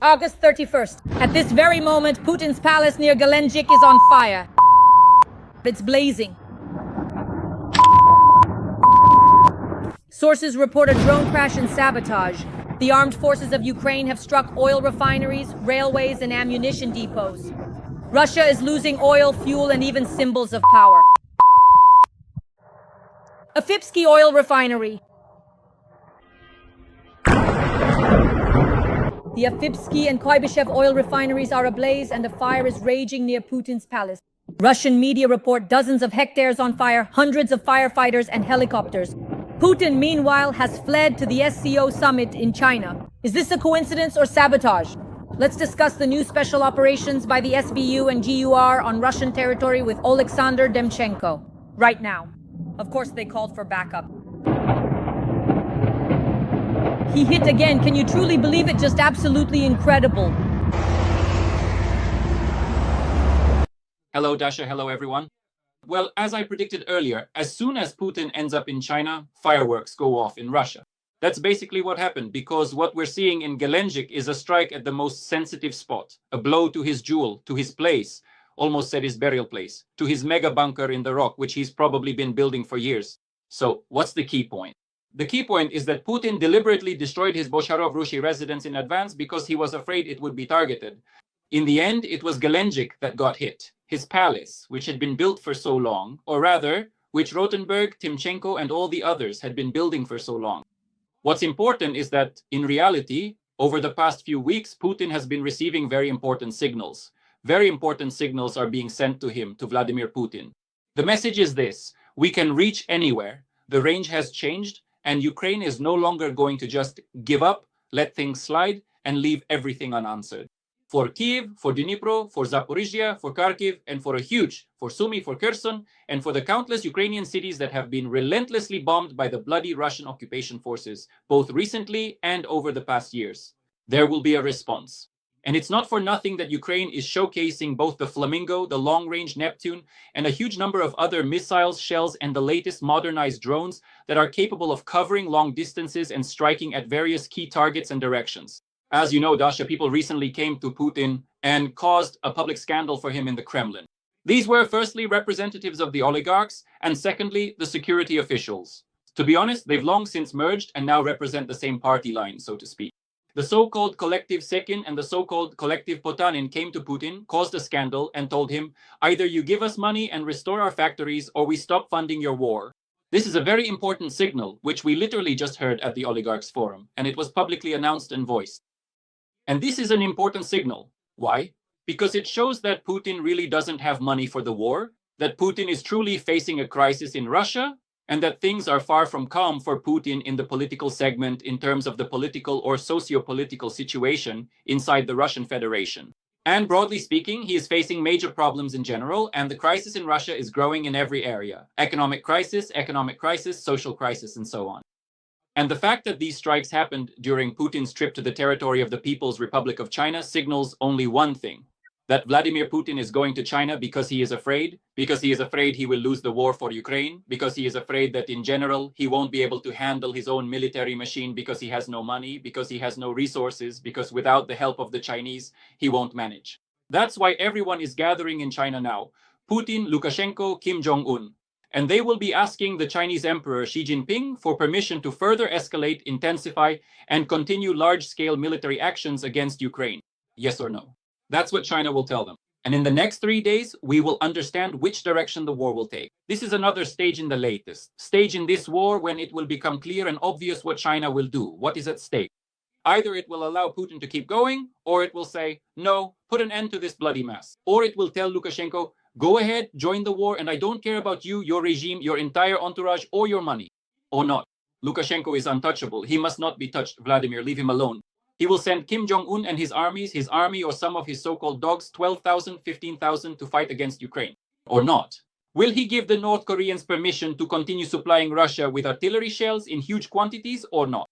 August 31st. At this very moment, Putin's palace near Gelendzhik is on fire. It's blazing. Sources report a drone crash and sabotage. The armed forces of Ukraine have struck oil refineries, railways, and ammunition depots. Russia is losing oil, fuel, and even symbols of power. A Fipsky oil refinery. The Afipsky and Kuibyshev oil refineries are ablaze and a fire is raging near Putin's palace. Russian media report dozens of hectares on fire, hundreds of firefighters and helicopters. Putin, meanwhile, has fled to the SCO summit in China. Is this a coincidence or sabotage? Let's discuss the new special operations by the SBU and GUR on Russian territory with Oleksandr Demchenko. Right now. Of course, they called for backup. He hit again. Can you truly believe it? Just absolutely incredible. Hello, Dasha. Hello, everyone. Well, as I predicted earlier, as soon as Putin ends up in China, fireworks go off in Russia. That's basically what happened, because what we're seeing in Gelendzhik is a strike at the most sensitive spot, a blow to his jewel, to his place, almost said his burial place, to his mega bunker in the rock, which he's probably been building for years. So what's the key point? The key point is that Putin deliberately destroyed his Bosharov Rushi residence in advance because he was afraid it would be targeted. In the end, it was Gelendzhik that got hit, his palace, which had been built for so long, or rather, which Rotenberg, Timchenko, and all the others had been building for so long. What's important is that, in reality, over the past few weeks, Putin has been receiving very important signals. Very important signals are being sent to him, to Vladimir Putin. The message is this: we can reach anywhere, the range has changed, and Ukraine is no longer going to just give up, let things slide, and leave everything unanswered. For Kiev, for Dnipro, for Zaporizhia, for Kharkiv, and for Sumy, for Kherson, and for the countless Ukrainian cities that have been relentlessly bombed by the bloody Russian occupation forces, both recently and over the past years. There will be a response. And it's not for nothing that Ukraine is showcasing both the Flamingo, the long-range Neptune, and a huge number of other missiles, shells, and the latest modernized drones that are capable of covering long distances and striking at various key targets and directions. As you know, Dasha, people recently came to Putin and caused a public scandal for him in the Kremlin. These were firstly representatives of the oligarchs, and secondly, the security officials. To be honest, they've long since merged and now represent the same party line, so to speak. The so-called collective Sekin and the so-called collective Potanin came to Putin, caused a scandal, and told him, either you give us money and restore our factories, or we stop funding your war. This is a very important signal, which we literally just heard at the Oligarchs Forum, and it was publicly announced and voiced. And this is an important signal. Why? Because it shows that Putin really doesn't have money for the war, that Putin is truly facing a crisis in Russia, and that things are far from calm for Putin in the political segment in terms of the political or socio-political situation inside the Russian Federation. And broadly speaking, he is facing major problems in general, and the crisis in Russia is growing in every area. Economic crisis, social crisis, and so on. And the fact that these strikes happened during Putin's trip to the territory of the People's Republic of China signals only one thing: that Vladimir Putin is going to China because he is afraid he will lose the war for Ukraine, because he is afraid that in general he won't be able to handle his own military machine because he has no money, because he has no resources, because without the help of the Chinese, he won't manage. That's why everyone is gathering in China now: Putin, Lukashenko, Kim Jong-un. And they will be asking the Chinese Emperor Xi Jinping for permission to further escalate, intensify, and continue large-scale military actions against Ukraine. Yes or no? That's what China will tell them. And in the next 3 days, we will understand which direction the war will take. This is another stage in the latest stage in this war when it will become clear and obvious what China will do, what is at stake. Either it will allow Putin to keep going, or it will say, no, put an end to this bloody mess. Or it will tell Lukashenko, go ahead, join the war, and I don't care about you, your regime, your entire entourage, or your money. Or not. Lukashenko is untouchable. He must not be touched. Vladimir, leave him alone. He will send Kim Jong-un and his army or some of his so-called dogs, 12,000, 15,000 to fight against Ukraine. Or not. Will he give the North Koreans permission to continue supplying Russia with artillery shells in huge quantities or not?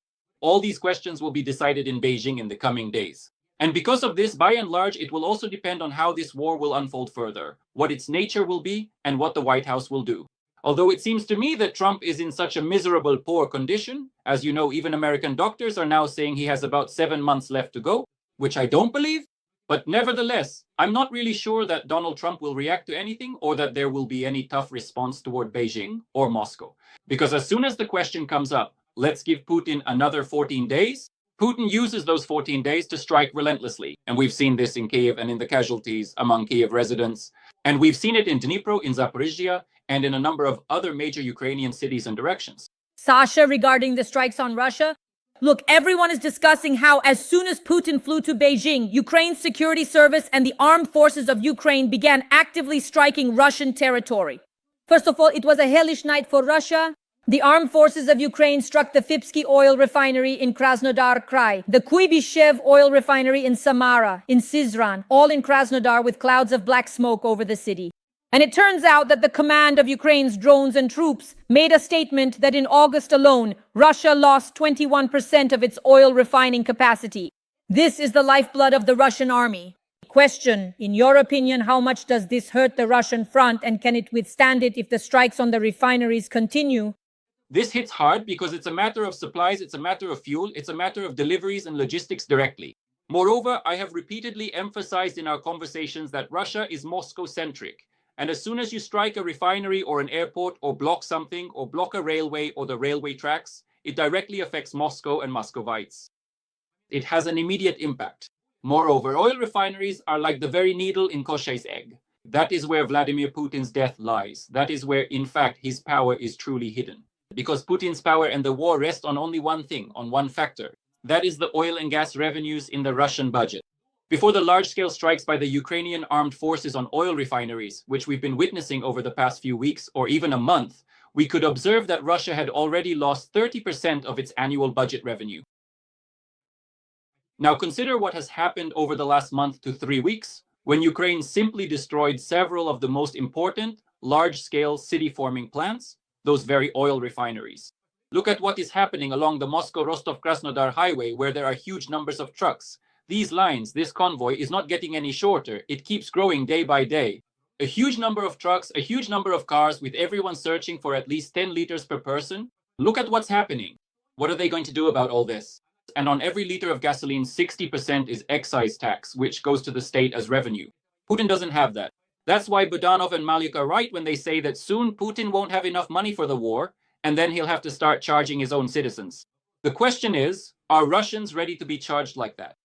All these questions will be decided in Beijing in the coming days. And because of this, by and large, it will also depend on how this war will unfold further, what its nature will be, and what the White House will do. Although it seems to me that Trump is in such a miserable, poor condition, as you know, even American doctors are now saying he has about 7 months left to go, which I don't believe. But nevertheless, I'm not really sure that Donald Trump will react to anything or that there will be any tough response toward Beijing or Moscow. Because as soon as the question comes up, let's give Putin another 14 days, Putin uses those 14 days to strike relentlessly. And we've seen this in Kiev and in the casualties among Kiev residents. And we've seen it in Dnipro, in Zaporizhia, and in a number of other major Ukrainian cities and directions. Sasha, regarding the strikes on Russia, look, everyone is discussing how as soon as Putin flew to Beijing, Ukraine's security service and the armed forces of Ukraine began actively striking Russian territory. First of all, it was a hellish night for Russia. The armed forces of Ukraine struck the Fipsky oil refinery in Krasnodar Krai, the Kuibyshev oil refinery in Samara, in Syzran, all in Krasnodar with clouds of black smoke over the city. And it turns out that the command of Ukraine's drones and troops made a statement that in August alone, Russia lost 21% of its oil refining capacity. This is the lifeblood of the Russian army. Question, in your opinion, how much does this hurt the Russian front, and can it withstand it if the strikes on the refineries continue? This hits hard because it's a matter of supplies, it's a matter of fuel, it's a matter of deliveries and logistics directly. Moreover, I have repeatedly emphasized in our conversations that Russia is Moscow-centric. And as soon as you strike a refinery or an airport or block something or block a railway or the railway tracks, it directly affects Moscow and Muscovites. It has an immediate impact. Moreover, oil refineries are like the very needle in Koshchei's egg. That is where Vladimir Putin's death lies. That is where, in fact, his power is truly hidden. Because Putin's power and the war rest on only one thing, on one factor. That is the oil and gas revenues in the Russian budget. Before the large-scale strikes by the Ukrainian armed forces on oil refineries, which we've been witnessing over the past few weeks or even a month, we could observe that Russia had already lost 30% of its annual budget revenue. Now consider what has happened over the last month to 3 weeks, when Ukraine simply destroyed several of the most important large-scale city-forming plants, those very oil refineries. Look at what is happening along the Moscow-Rostov-Krasnodar highway, where there are huge numbers of trucks. These lines, this convoy, is not getting any shorter. It keeps growing day by day. A huge number of trucks, a huge number of cars, with everyone searching for at least 10 liters per person. Look at what's happening. What are they going to do about all this? And on every liter of gasoline, 60% is excise tax, which goes to the state as revenue. Putin doesn't have that. That's why Budanov and Malik are right when they say that soon Putin won't have enough money for the war, and then he'll have to start charging his own citizens. The question is, are Russians ready to be charged like that?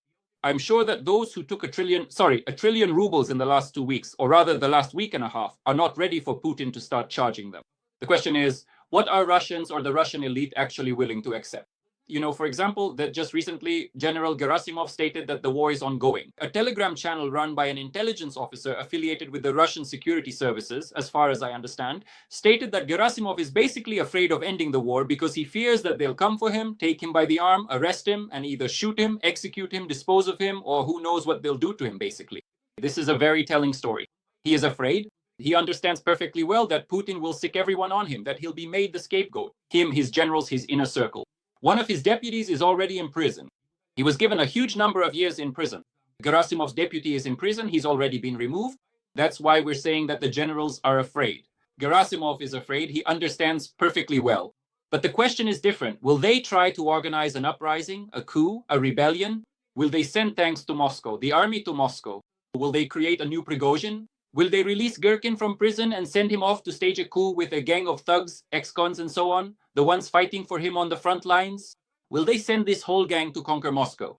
I'm sure that those who took a trillion rubles in the last 2 weeks, or rather the last week and a half, are not ready for Putin to start charging them. The question is, what are Russians or the Russian elite actually willing to accept? You know, for example, that just recently, General Gerasimov stated that the war is ongoing. A Telegram channel run by an intelligence officer affiliated with the Russian security services, as far as I understand, stated that Gerasimov is basically afraid of ending the war because he fears that they'll come for him, take him by the arm, arrest him, and either shoot him, execute him, dispose of him, or who knows what they'll do to him, basically. This is a very telling story. He is afraid. He understands perfectly well that Putin will sick everyone on him, that he'll be made the scapegoat. Him, his generals, his inner circle. One of his deputies is already in prison. He was given a huge number of years in prison. Gerasimov's deputy is in prison. He's already been removed. That's why we're saying that the generals are afraid. Gerasimov is afraid. He understands perfectly well. But the question is different. Will they try to organize an uprising, a coup, a rebellion? Will they send tanks to Moscow, the army to Moscow? Will they create a new Prigozhin? Will they release Gherkin from prison and send him off to stage a coup with a gang of thugs, ex-cons and so on? The ones fighting for him on the front lines? Will they send this whole gang to conquer Moscow?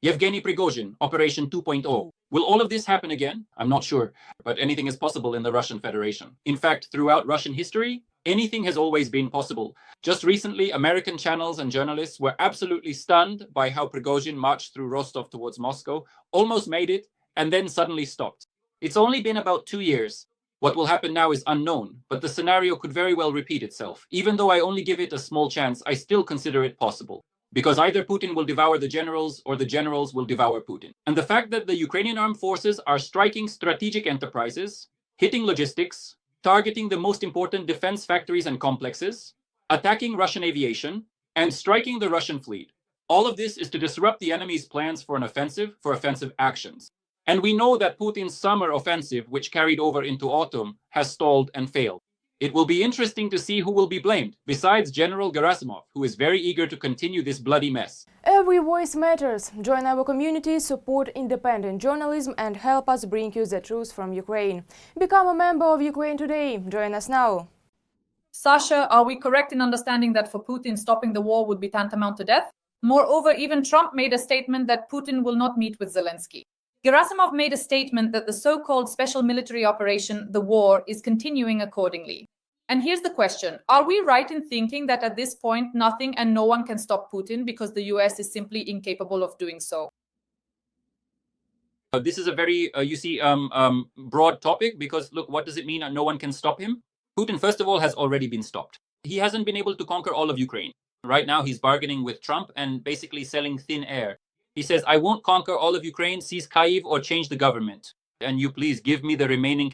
Yevgeny Prigozhin, Operation 2.0. Will all of this happen again? I'm not sure, but anything is possible in the Russian Federation. In fact, throughout Russian history, anything has always been possible. Just recently, American channels and journalists were absolutely stunned by how Prigozhin marched through Rostov towards Moscow, almost made it, and then suddenly stopped. It's only been about 2 years. What will happen now is unknown, but the scenario could very well repeat itself. Even though I only give it a small chance, I still consider it possible. Because either Putin will devour the generals or the generals will devour Putin. And the fact that the Ukrainian armed forces are striking strategic enterprises, hitting logistics, targeting the most important defense factories and complexes, attacking Russian aviation, and striking the Russian fleet. All of this is to disrupt the enemy's plans for an offensive, for offensive actions. And we know that Putin's summer offensive, which carried over into autumn, has stalled and failed. It will be interesting to see who will be blamed, besides General Gerasimov, who is very eager to continue this bloody mess. Every voice matters. Join our community, support independent journalism and help us bring you the truth from Ukraine. Become a member of Ukraine Today. Join us now. Sasha, are we correct in understanding that for Putin, stopping the war would be tantamount to death? Moreover, even Trump made a statement that Putin will not meet with Zelensky. Gerasimov made a statement that the so-called special military operation, the war, is continuing accordingly. And here's the question. Are we right in thinking that at this point, nothing and no one can stop Putin because the US is simply incapable of doing so? This is a very, broad topic because, look, what does it mean that no one can stop him? Putin, first of all, has already been stopped. He hasn't been able to conquer all of Ukraine. Right now, he's bargaining with Trump and basically selling thin air. He says, I won't conquer all of Ukraine, seize Kyiv, or change the government. And you please give me the remaining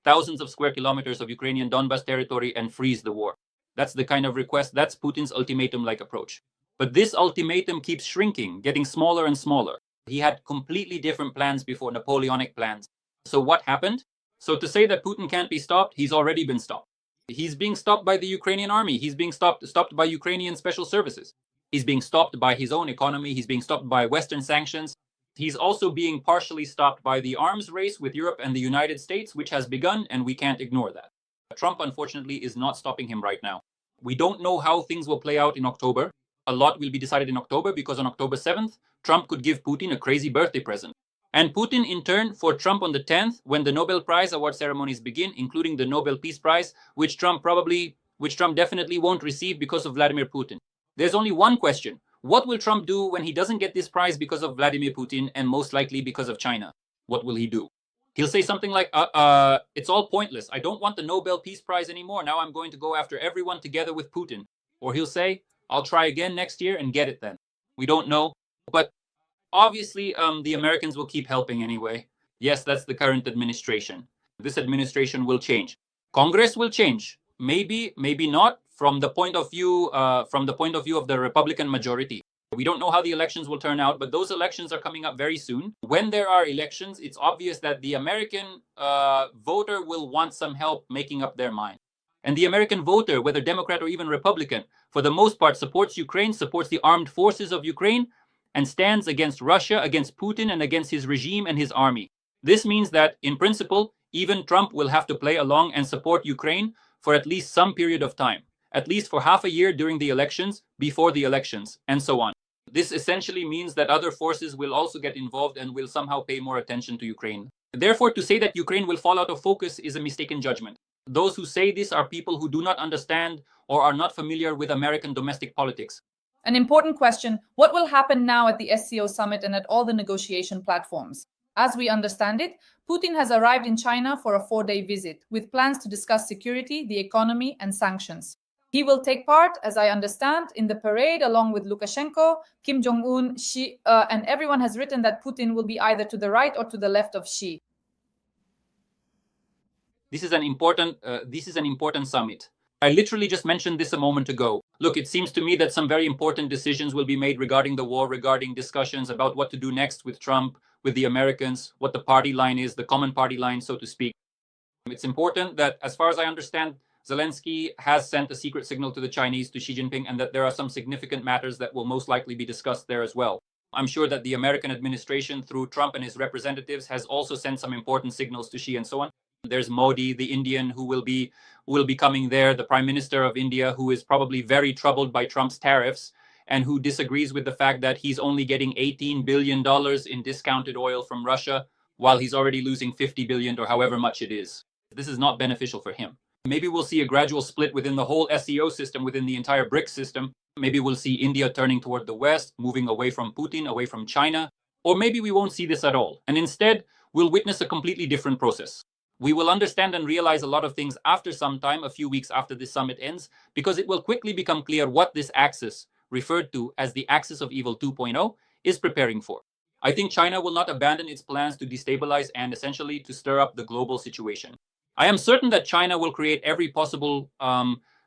thousands of square kilometers of Ukrainian Donbas territory and freeze the war. That's the kind of request, that's Putin's ultimatum-like approach. But this ultimatum keeps shrinking, getting smaller and smaller. He had completely different plans before, Napoleonic plans. So what happened? So to say that Putin can't be stopped, he's already been stopped. He's being stopped by the Ukrainian army. He's being stopped by Ukrainian special services. He's being stopped by his own economy. He's being stopped by Western sanctions. He's also being partially stopped by the arms race with Europe and the United States, which has begun, and we can't ignore that. Trump, unfortunately, is not stopping him right now. We don't know how things will play out in October. A lot will be decided in October because on October 7th, Trump could give Putin a crazy birthday present. And Putin, in turn, for Trump on the 10th, when the Nobel Prize award ceremonies begin, including the Nobel Peace Prize, which Trump definitely won't receive because of Vladimir Putin. There's only one question. What will Trump do when he doesn't get this prize because of Vladimir Putin and most likely because of China? What will he do? He'll say something like, it's all pointless. I don't want the Nobel Peace Prize anymore. Now I'm going to go after everyone together with Putin. Or he'll say, I'll try again next year and get it then. We don't know. But obviously, the Americans will keep helping anyway. Yes, that's the current administration. This administration will change. Congress will change. Maybe, maybe not. From the point of view of the Republican majority. We don't know how the elections will turn out, but those elections are coming up very soon. When there are elections, it's obvious that the American voter will want some help making up their mind. And the American voter, whether Democrat or even Republican, for the most part supports Ukraine, supports the armed forces of Ukraine, and stands against Russia, against Putin, and against his regime and his army. This means that, in principle, even Trump will have to play along and support Ukraine for at least some period of time. At least for half a year during the elections, before the elections, and so on. This essentially means that other forces will also get involved and will somehow pay more attention to Ukraine. Therefore, to say that Ukraine will fall out of focus is a mistaken judgment. Those who say this are people who do not understand or are not familiar with American domestic politics. An important question, what will happen now at the SCO summit and at all the negotiation platforms? As we understand it, Putin has arrived in China for a 4-day visit, with plans to discuss security, the economy, and sanctions. He will take part, as I understand, in the parade along with Lukashenko, Kim Jong-un, Xi, and everyone has written that Putin will be either to the right or to the left of Xi. This is an important summit. I literally just mentioned this a moment ago. Look, it seems to me that some very important decisions will be made regarding the war, regarding discussions about what to do next with Trump, with the Americans, what the party line is, the common party line, so to speak. It's important that, as far as I understand, Zelensky has sent a secret signal to the Chinese, to Xi Jinping, and that there are some significant matters that will most likely be discussed there as well. I'm sure that the American administration, through Trump and his representatives, has also sent some important signals to Xi and so on. There's Modi, the Indian, who will be coming there, the Prime Minister of India, who is probably very troubled by Trump's tariffs and who disagrees with the fact that he's only getting $18 billion in discounted oil from Russia, while he's already losing $50 billion or however much it is. This is not beneficial for him. Maybe we'll see a gradual split within the whole SEO system, within the entire BRICS system. Maybe we'll see India turning toward the West, moving away from Putin, away from China. Or maybe we won't see this at all. And instead, we'll witness a completely different process. We will understand and realize a lot of things after some time, a few weeks after this summit ends, because it will quickly become clear what this axis, referred to as the axis of evil 2.0, is preparing for. I think China will not abandon its plans to destabilize and essentially to stir up the global situation. I am certain that China will create every possible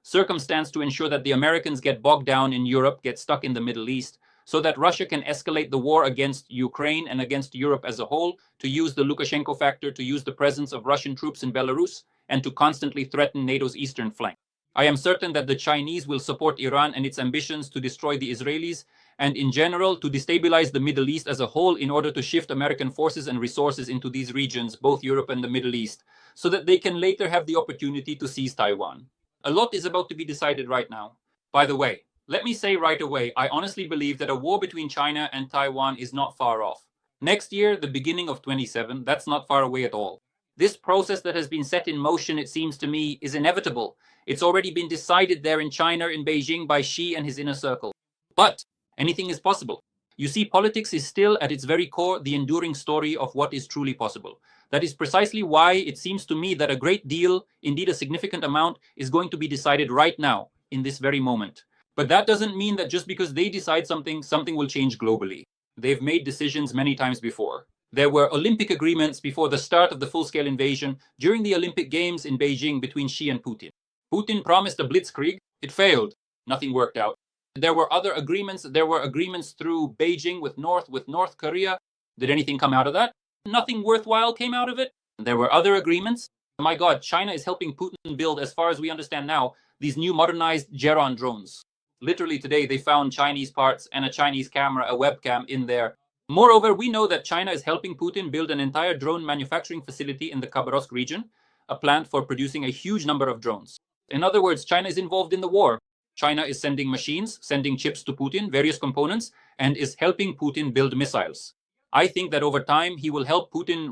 circumstance to ensure that the Americans get bogged down in Europe, get stuck in the Middle East, so that Russia can escalate the war against Ukraine and against Europe as a whole, to use the Lukashenko factor, to use the presence of Russian troops in Belarus, and to constantly threaten NATO's eastern flank. I am certain that the Chinese will support Iran and its ambitions to destroy the Israelis, and in general to destabilize the Middle East as a whole in order to shift American forces and resources into these regions, both Europe and the Middle East, so that they can later have the opportunity to seize Taiwan. A lot is about to be decided right now. By the way, let me say right away, I honestly believe that a war between China and Taiwan is not far off. Next year, the beginning of 27, that's not far away at all. This process that has been set in motion, it seems to me, is inevitable. It's already been decided there in China, in Beijing, by Xi and his inner circle. But anything is possible. You see, politics is still at its very core the enduring story of what is truly possible. That is precisely why it seems to me that a great deal, indeed a significant amount, is going to be decided right now, in this very moment. But that doesn't mean that just because they decide something, something will change globally. They've made decisions many times before. There were Olympic agreements before the start of the full-scale invasion during the Olympic Games in Beijing between Xi and Putin. Putin promised a blitzkrieg. It failed. Nothing worked out. There were other agreements. There were agreements through Beijing with North Korea. Did anything come out of that? Nothing worthwhile came out of it. There were other agreements. My God, China is helping Putin build, as far as we understand now, these new modernized Geron drones. Literally today, they found Chinese parts and a Chinese camera, a webcam in there. Moreover, we know that China is helping Putin build an entire drone manufacturing facility in the Khabarovsk region, a plant for producing a huge number of drones. In other words, China is involved in the war. China is sending machines, sending chips to Putin, various components, and is helping Putin build missiles. I think that over time, he will help Putin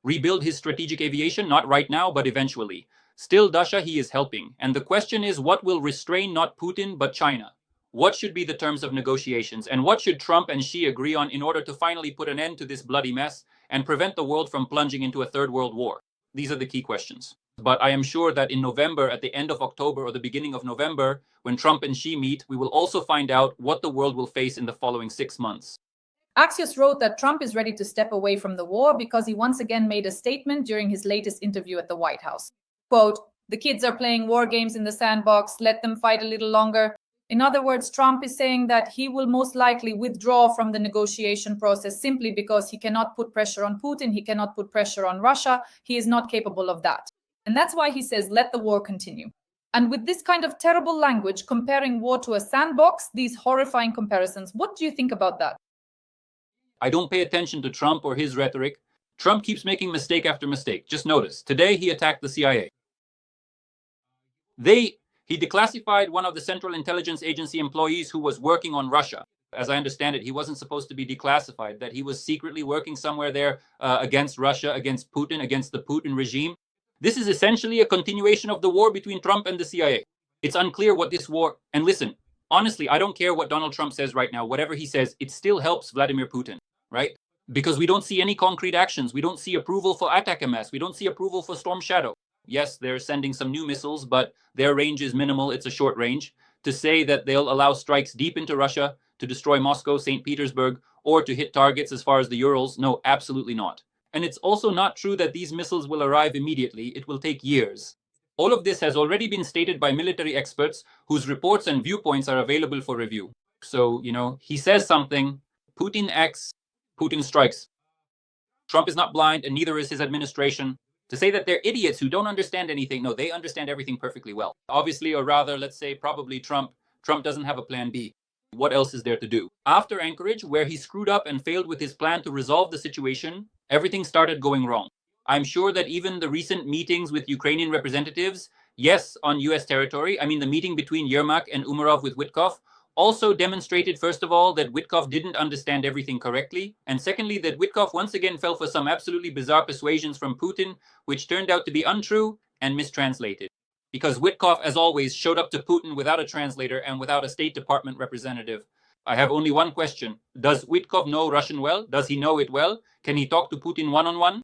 rebuild his strategic aviation, not right now, but eventually. Still, Dasha, he is helping. And the question is, what will restrain not Putin, but China? What should be the terms of negotiations? And what should Trump and Xi agree on in order to finally put an end to this bloody mess and prevent the world from plunging into a third world war? These are the key questions. But I am sure that in November, at the end of October or the beginning of November, when Trump and Xi meet, we will also find out what the world will face in the following 6 months. Axios wrote that Trump is ready to step away from the war because he once again made a statement during his latest interview at the White House. Quote, "The kids are playing war games in the sandbox, let them fight a little longer." In other words, Trump is saying that he will most likely withdraw from the negotiation process simply because he cannot put pressure on Putin, he cannot put pressure on Russia, he is not capable of that. And that's why he says, let the war continue. And with this kind of terrible language, comparing war to a sandbox, these horrifying comparisons, what do you think about that? I don't pay attention to Trump or his rhetoric. Trump keeps making mistake after mistake. Just notice, today he attacked the CIA. He declassified one of the Central Intelligence Agency employees who was working on Russia. As I understand it, he wasn't supposed to be declassified, that he was secretly working somewhere there against Russia, against Putin, against the Putin regime. This is essentially a continuation of the war between Trump and the CIA. It's unclear what this war... And listen, honestly, I don't care what Donald Trump says right now. Whatever he says, it still helps Vladimir Putin, right? Because we don't see any concrete actions. We don't see approval for ATACMS. We don't see approval for Storm Shadow. Yes, they're sending some new missiles, but their range is minimal. It's a short range. To say that they'll allow strikes deep into Russia to destroy Moscow, St. Petersburg, or to hit targets as far as the Urals, no, absolutely not. And it's also not true that these missiles will arrive immediately. It will take years. All of this has already been stated by military experts whose reports and viewpoints are available for review. So, he says something, Putin acts, Putin strikes. Trump is not blind, and neither is his administration. To say that they're idiots who don't understand anything, no, they understand everything perfectly well. Obviously, or rather, let's say probably Trump doesn't have a plan B. What else is there to do? After Anchorage, where he screwed up and failed with his plan to resolve the situation, everything started going wrong. I'm sure that even the recent meetings with Ukrainian representatives, yes, on US territory, the meeting between Yermak and Umarov with Witkoff, also demonstrated, first of all, that Witkoff didn't understand everything correctly, and secondly, that Witkoff once again fell for some absolutely bizarre persuasions from Putin, which turned out to be untrue and mistranslated. Because Witkoff, as always, showed up to Putin without a translator and without a State Department representative. I have only one question. Does Witkoff know Russian well? Does he know it well? Can he talk to Putin one-on-one?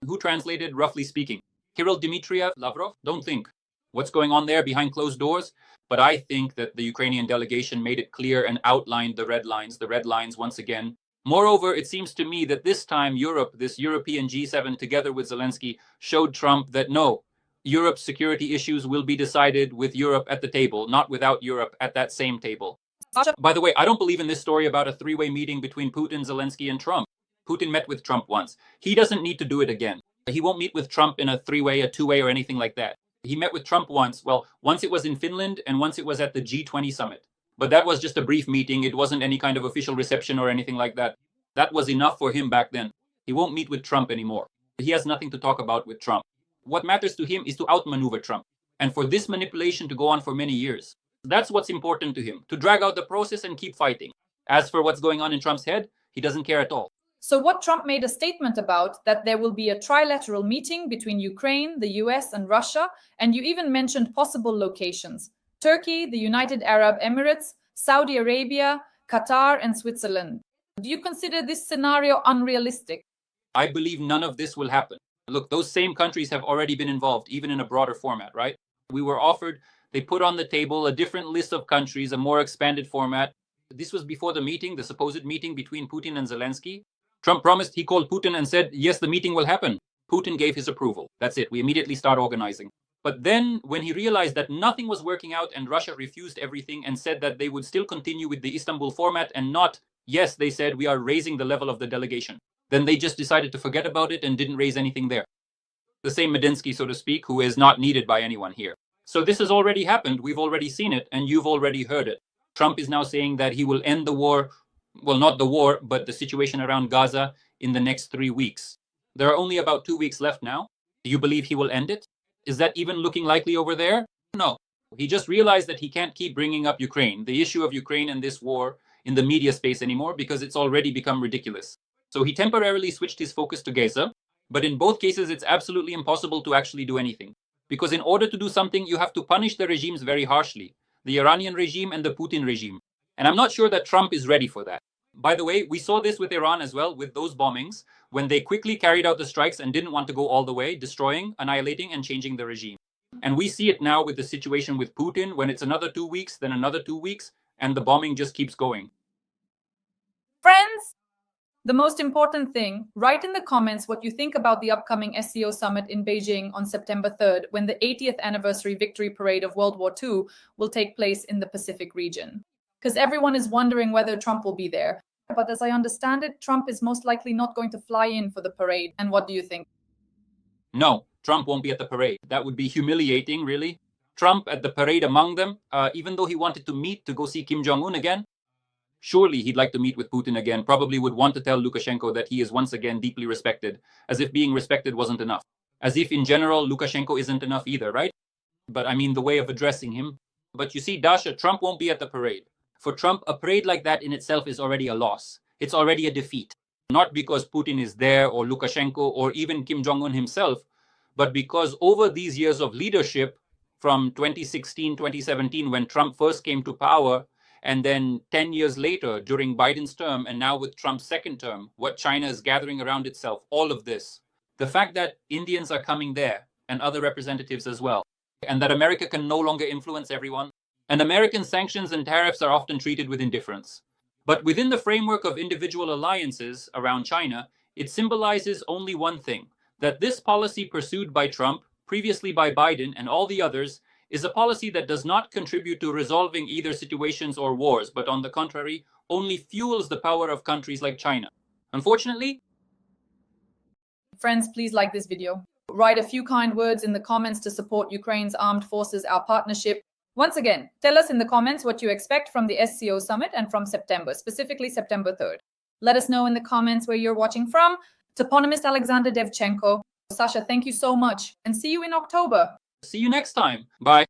Who translated, roughly speaking? Kirill Dmitriev, Lavrov? Don't think. What's going on there behind closed doors? But I think that the Ukrainian delegation made it clear and outlined the red lines once again. Moreover, it seems to me that this time Europe, this European G7 together with Zelensky, showed Trump that no, Europe's security issues will be decided with Europe at the table, not without Europe at that same table. By the way, I don't believe in this story about a three-way meeting between Putin, Zelensky, and Trump. Putin met with Trump once. He doesn't need to do it again. He won't meet with Trump in a three-way, a two-way, or anything like that. He met with Trump once. Well, once it was in Finland, and once it was at the G20 summit. But that was just a brief meeting. It wasn't any kind of official reception or anything like that. That was enough for him back then. He won't meet with Trump anymore. He has nothing to talk about with Trump. What matters to him is to outmaneuver Trump, and for this manipulation to go on for many years. That's what's important to him, to drag out the process and keep fighting. As for what's going on in Trump's head, he doesn't care at all. So what Trump made a statement about, that there will be a trilateral meeting between Ukraine, the US, and Russia, and you even mentioned possible locations: Turkey, the United Arab Emirates, Saudi Arabia, Qatar, and Switzerland. Do you consider this scenario unrealistic? I believe none of this will happen. Look, those same countries have already been involved, even in a broader format, right? We were offered, they put on the table a different list of countries, a more expanded format. This was before the meeting, the supposed meeting between Putin and Zelensky. Trump promised, he called Putin and said, yes, the meeting will happen. Putin gave his approval. That's it. We immediately start organizing. But then when he realized that nothing was working out and Russia refused everything and said that they would still continue with the Istanbul format and not, yes, they said, we are raising the level of the delegation. Then they just decided to forget about it and didn't raise anything there. The same Medinsky, so to speak, who is not needed by anyone here. So this has already happened. We've already seen it, and you've already heard it. Trump is now saying that he will end the war, well, not the war, but the situation around Gaza in the next 3 weeks. There are only about 2 weeks left now. Do you believe he will end it? Is that even looking likely over there? No. He just realized that he can't keep bringing up Ukraine, the issue of Ukraine and this war, in the media space anymore because it's already become ridiculous. So he temporarily switched his focus to Gaza, but in both cases it's absolutely impossible to actually do anything. Because in order to do something, you have to punish the regimes very harshly, the Iranian regime and the Putin regime. And I'm not sure that Trump is ready for that. By the way, we saw this with Iran as well, with those bombings, when they quickly carried out the strikes and didn't want to go all the way, destroying, annihilating, and changing the regime. And we see it now with the situation with Putin, when it's another 2 weeks, then another 2 weeks, and the bombing just keeps going. Friends, the most important thing, write in the comments what you think about the upcoming SCO summit in Beijing on September 3rd, when the 80th anniversary victory parade of World War II will take place in the Pacific region. Because everyone is wondering whether Trump will be there. But as I understand it, Trump is most likely not going to fly in for the parade. And what do you think? No, Trump won't be at the parade. That would be humiliating, really. Trump at the parade among them, even though he wanted to meet to go see Kim Jong-un again. Surely he'd like to meet with Putin again, probably would want to tell Lukashenko that he is once again deeply respected, as if being respected wasn't enough. As if in general, Lukashenko isn't enough either, right? But I mean the way of addressing him. But you see, Dasha, Trump won't be at the parade. For Trump, a parade like that in itself is already a loss. It's already a defeat. Not because Putin is there or Lukashenko or even Kim Jong-un himself, but because over these years of leadership from 2016, 2017, when Trump first came to power, and then 10 years later during Biden's term, and now with Trump's second term, what China is gathering around itself, all of this, the fact that Indians are coming there and other representatives as well, and that America can no longer influence everyone, and American sanctions and tariffs are often treated with indifference. But within the framework of individual alliances around China, it symbolizes only one thing, that this policy pursued by Trump, previously by Biden and all the others, is a policy that does not contribute to resolving either situations or wars, but on the contrary, only fuels the power of countries like China. Unfortunately, Friends, please like this video. Write a few kind words in the comments to support Ukraine's armed forces, our partnership. Once again, tell us in the comments what you expect from the SCO summit and from September, specifically September 3rd. Let us know in the comments where you're watching from. Toponymist Oleksandr Demchenko. Sasha, thank you so much, and see you in October. see you next time. Bye.